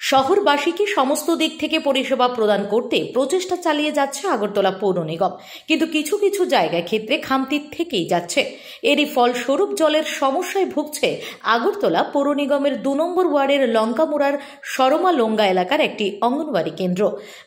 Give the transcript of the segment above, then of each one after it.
শহরবাসীকে সমস্ত দিক থেকে পরিষেবা প্রদান করতে প্রচেষ্টা চালিয়ে যাচ্ছে আগরতলা পৌর নিগম, কিন্তু কিছু কিছু জায়গায় ক্ষেত্রে খামতি থেকেই যাচ্ছে। এরই ফলস্বরূপ জলের সমস্যায় ভুগছে আগরতলা পৌর নিগমের ২ নম্বর ওয়ার্ডের লঙ্কামুড়ার শরমা লঙ্গা এলাকার একটি অঙ্গনওয়াড়ি কেন্দ্র।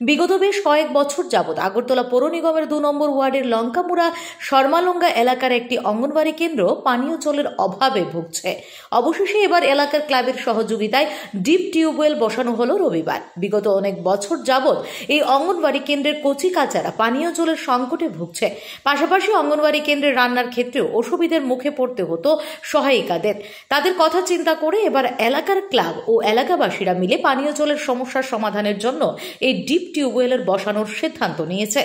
বিগত বেশ কয়েক বছর যাবৎ আগরতলা পৌর নিগমের ২ নম্বর ওয়ার্ডের লঙ্কামুড়া শরমালঙ্গা এলাকার একটি অঙ্গনওয়াড়ি কেন্দ্র পানীয় জলের অভাবে ভুগছে। অবশেষে এবার এলাকার ক্লাবের সহযোগিতায় ডিপ টিউবওয়েল বসানো হলো রবিবার। বিগত অনেক বছর যাবৎ এই অঙ্গনওয়াড়ি কেন্দ্রের কচি কাচারা পানীয় জলের সংকটে ভুগছে। পাশাপাশি অঙ্গনওয়াড়ি কেন্দ্রে রান্নার ক্ষেত্রেও অসুবিধার মুখে পড়তে হতো সহায়িকাদের। তাদের কথা চিন্তা করে এবার এলাকার ক্লাব ও এলাকাবাসীরা মিলে পানীয় জলের সমস্যার সমাধানের জন্য এই ডিপ টিউবওয়েলের বসানোর সিদ্ধান্ত নিয়েছে।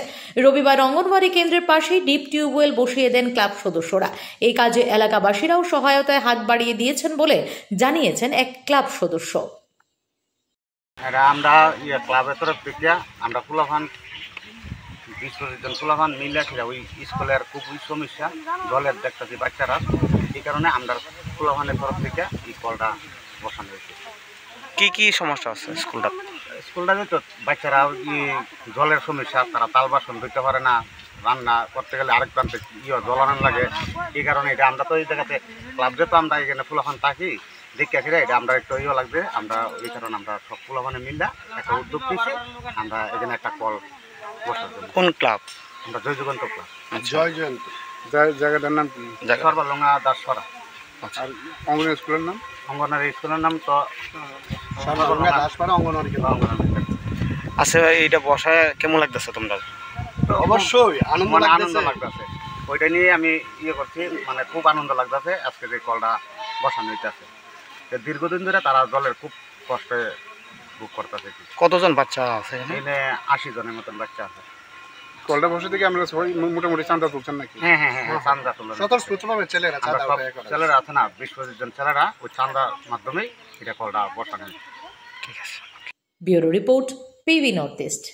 রবিবার অঙ্গনওয়াড়ি কেন্দ্রের পাশেই ডিপ টিউবওয়েল বসিয়ে দেন ক্লাব সদস্যরা। এই কাজে এলাকাবাসীরাও সহায়তায় হাত বাড়িয়ে দিয়েছেন বলে জানিয়েছেন এক ক্লাব সদস্য। আমরা ক্লাবের তরফ থেকে আমরা ফুলাফান ২০-২৫ জন ফুলাফান মিলে ওই স্কুলের খুব সমস্যা জলের দেখতেছি বাচ্চারা, এই কারণে আমরা ফুলাফানের তরফ থেকে এই কলটা বসানো হয়েছে। কি কি সমস্যা আছে স্কুলটাতে তো বাচ্চারা জলের সমস্যা, তারা তাল বাসন ধুতে পারে না, রান্না করতে গেলে আরেক প্রান্তে জলানো লাগে। এই কারণে এটা আমরা তো এই জায়গাতে ক্লাব যেহেতু আমরা এখানে ফুলাফান থাকি দেখে ফিরে এটা আমরা একটু লাগবে, আমরা এই কারণে আমরা সব ফুলাফানে মিললে একটা উদ্যোগ নিয়েছি আমরা এখানে একটা কল বসার জন্য। কোন ক্লাব? আমরা জয় যুগান্ত ক্লাব। জয় জয়ন্ত জায়গাটার নাম কি? সর্বলঙ্গা দাসপাড়া। আর অঙ্গনওয়াড়ি স্কুলের নাম? অঙ্গনওয়াড়ি স্কুলের নাম তো সর্বলঙ্গা দাসপাড়া অঙ্গনওয়াড়ি। আচ্ছা ভাই, এটা বসায় কেমন লাগতেছে তোমরা? অবশ্যই আনন্দ লাগতেছে, ওইটা নিয়ে আমি করছি, মানে খুব আনন্দ লাগতেছে আজকে যে কলটা বসানো হইতেছে। দীর্ঘদিন ধরে তারা জলের খুব কষ্টে ভোগ করতেছে। কতজন বাচ্চা আছে এখানে? ৮০ জনের মতন বাচ্চা আছে। কলটা বসে থেকে আমরা সবাই মোটামুটি চাঁদা তুলছেন নাকি? হ্যাঁ, চাঁদা তুলছেন। স্বতঃস্ফূর্তভাবে ছেলেরা আছে না, ২০-২৫ জন ছেলেরা ওই চাঁদার মাধ্যমেই এটা কলটা বসানো। ঠিক আছে। Bureau report, PV north east.